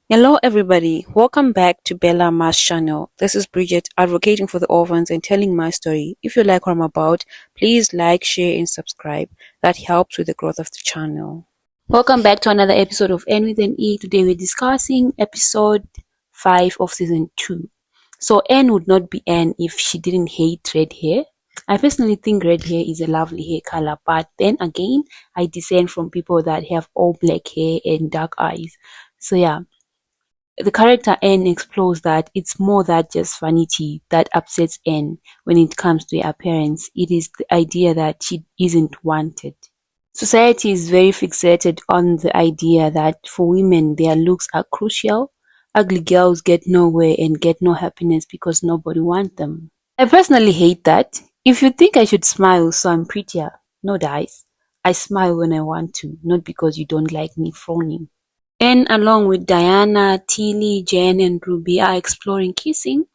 Hello everybody, welcome back to Bella Mass channel. This is Bridget advocating for the orphans and telling my story. If you like what I'm about, please like, share and subscribe. That helps with the growth of the channel. Welcome back to another episode of N with an E. Today we're discussing episode 5 of season 2. So N would not be N if she didn't hate red hair. I personally think red hair is a lovely hair color, but then again, I descend from people that have all black hair and dark eyes. So yeah. The character N explores that it's more than just vanity that upsets N when it comes to her appearance. It is the idea that she isn't wanted. Society is very fixated on the idea that for women their looks are crucial. Ugly girls get nowhere and get no happiness because nobody wants them. I personally hate that. If you think I should smile so I'm prettier, no dice. I smile when I want to, not because you don't like me frowning. Anne, along with Diana, Tilly, Jen, and Ruby, are exploring kissing,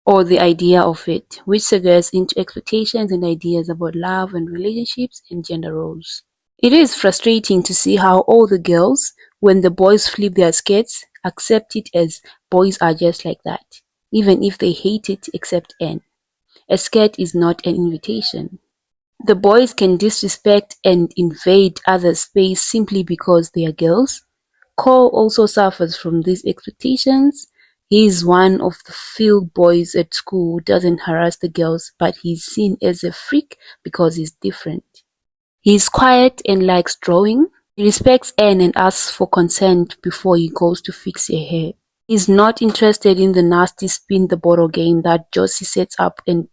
or the idea of it, which segues into expectations and ideas about love and relationships and gender roles. It is frustrating to see how all the girls, when the boys flip their skirts, accept it as boys are just like that, even if they hate it except Anne. A skirt is not an invitation. The boys can disrespect and invade others' space simply because they are girls. Cole also suffers from these expectations. He is one of the few boys at school who doesn't harass the girls, but he's seen as a freak because he's different. He's quiet and likes drawing. He respects Anne and asks for consent before he goes to fix her hair. He's not interested in the nasty spin the bottle game that Josie sets up and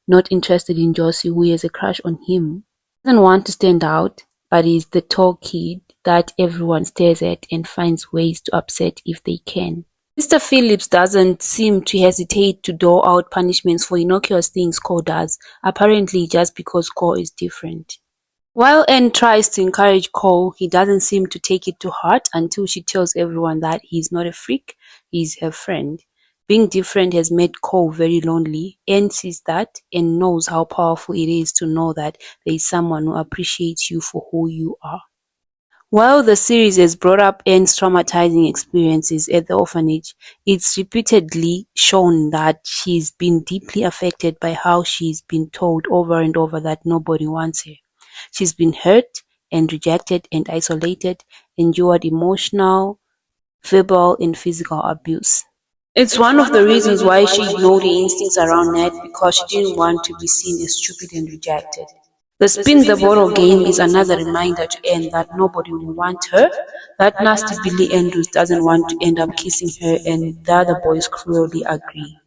not interested in Josie, who has a crush on him. He doesn't want to stand out, but he's the tall kid that everyone stares at and finds ways to upset if they can. Mr. Phillips doesn't seem to hesitate to dole out punishments for innocuous things Cole does, apparently just because Cole is different. While Anne tries to encourage Cole, he doesn't seem to take it to heart until she tells everyone that he's not a freak, he's her friend. Being different has made Cole very lonely. Anne sees that and knows how powerful it is to know that there is someone who appreciates you for who you are. While the series has brought up Anne's traumatizing experiences at the orphanage, it's repeatedly shown that she's been deeply affected by how she's been told over and over that nobody wants her. She's been hurt and rejected and isolated, endured emotional, verbal, and physical abuse. It's one of the reasons why she ignored the instincts around Ned, because she didn't want to be seen as stupid and rejected. The spin the bottle game is another reminder to Anne that nobody will want her, that nasty Billy Andrews doesn't want to end up kissing her, and the other boys cruelly agree.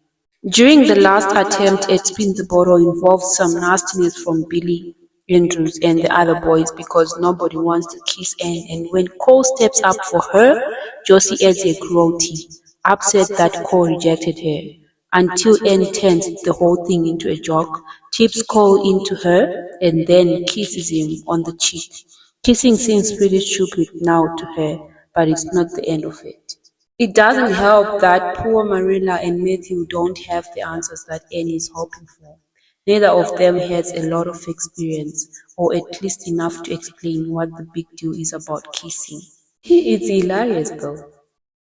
During the last attempt at spin the bottle involved some nastiness from Billy Andrews and the other boys because nobody wants to kiss Anne, and when Cole steps up for her, Josie adds her cruelty, upset that Cole rejected her, until Anne turns the whole thing into a joke, tips Cole into her, and then kisses him on the cheek. Kissing seems pretty stupid now to her, but it's not the end of it. It doesn't help that poor Marilla and Matthew don't have the answers that Anne is hoping for. Neither of them has a lot of experience, or at least enough to explain what the big deal is about kissing. It's hilarious though.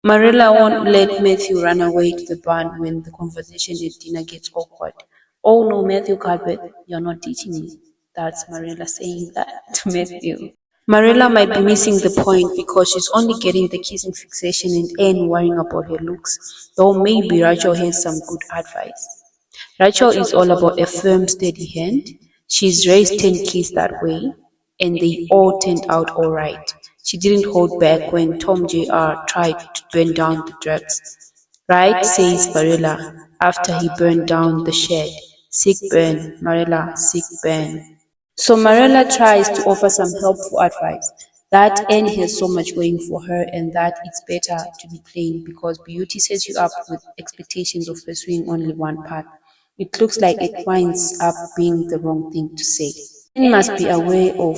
Marilla won't let Matthew run away to the barn when the conversation at dinner gets awkward. Oh no, Matthew Cuthbert, you're not teaching me. That's Marilla saying that to Matthew. Marilla might be missing the point because she's only getting the kissing fixation and Anne worrying about her looks, though maybe Rachel has some good advice. Rachel is all about a firm, steady hand. She's raised 10 kids that way, and they all turned out alright. She didn't hold back when Tom Jr. tried to burn down the drugs. Right, says Marilla, after he burned down the shed. Sick burn, Marilla, sick burn. So Marilla tries to offer some helpful advice, that Anne has so much going for her and that it's better to be plain because beauty sets you up with expectations of pursuing only one path. It looks like it winds up being the wrong thing to say. Anne must be aware of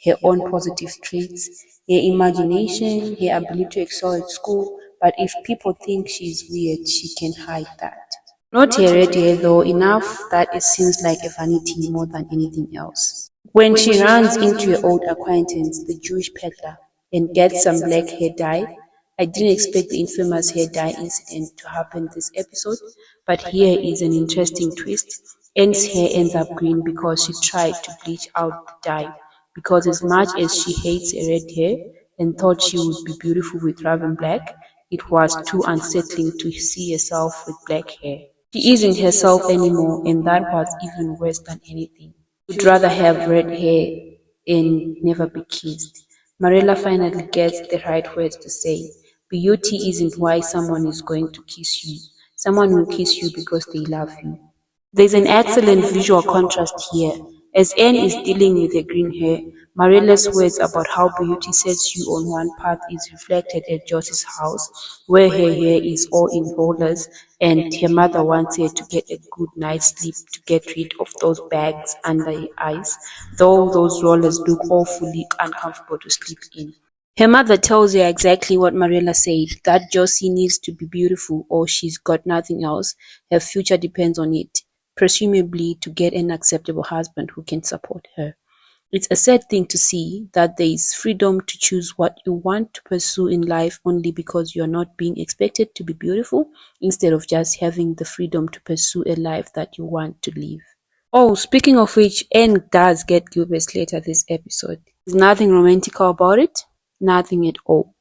her own positive traits, her imagination, her ability to excel at school, but if people think she's weird, she can hide that. Not her red hair though, enough that it seems like a vanity more than anything else. When she runs into her old acquaintance, the Jewish peddler, and gets some black hair dye, I didn't expect the infamous hair dye incident to happen this episode, but here is an interesting twist. Anne's hair ends up green because she tried to bleach out the dye, because as much as she hates red hair and thought she would be beautiful with raven black, it was too unsettling to see herself with black hair. She isn't herself anymore, and that was even worse than anything. She'd rather have red hair and never be kissed. Marilla finally gets the right words to say. Beauty isn't why someone is going to kiss you. Someone will kiss you because they love you. There's an excellent visual contrast here. As Anne is dealing with her green hair, Marilla's words about how beauty sets you on one path is reflected at Josie's house, where her hair is all in rollers, and her mother wants her to get a good night's sleep to get rid of those bags under her eyes, though those rollers look awfully uncomfortable to sleep in. Her mother tells her exactly what Marilla said, that Josie needs to be beautiful or she's got nothing else. Her future depends on it, presumably to get an acceptable husband who can support her. It's a sad thing to see that there is freedom to choose what you want to pursue in life only because you're not being expected to be beautiful, instead of just having the freedom to pursue a life that you want to live. Oh, speaking of which, Anne does get Gilbert's letter this episode. There's nothing romantical about it. Nothing at all.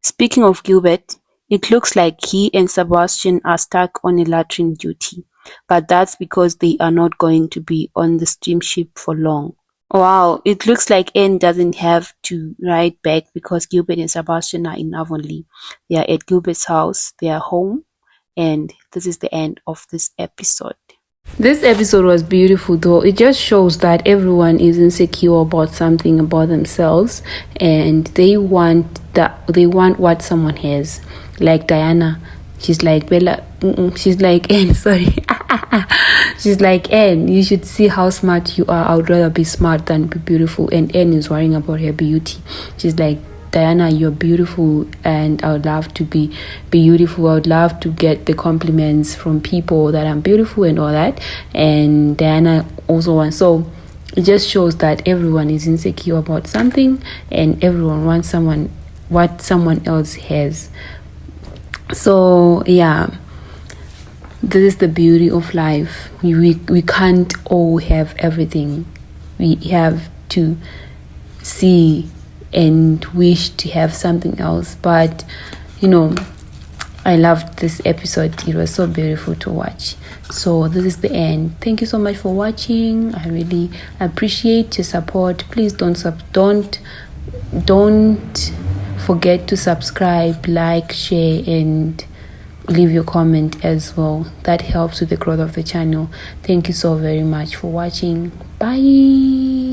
Speaking of Gilbert, it looks like he and Sebastian are stuck on a latrine duty, but that's because they are not going to be on the steamship for long. Wow, it looks like Anne doesn't have to write back because Gilbert and Sebastian are in Avonlea. They are at Gilbert's house, they are home, and this is the end of this episode. This episode was beautiful though. It just shows that everyone is insecure about something about themselves and they want what someone has. Like Diana, she's like Bella, she's like Anne, sorry. She's like Anne, you should see how smart you are. I would rather be smart than be beautiful. And Anne is worrying about her beauty. She's like, Diana, you're beautiful and I would love to be beautiful. I would love to get the compliments from people that I'm beautiful and all that. And Diana also wants. So it just shows that everyone is insecure about something and everyone wants what someone else has. So yeah, this is the beauty of life. We can't all have everything. We have to see and wish to have something else, but I loved this episode. It was so beautiful to watch. So this is the end. Thank you so much for watching. I really appreciate your support. Please don't forget to subscribe, like, share, and leave your comment as well. That helps with the growth of the channel. Thank you so very much for watching. Bye.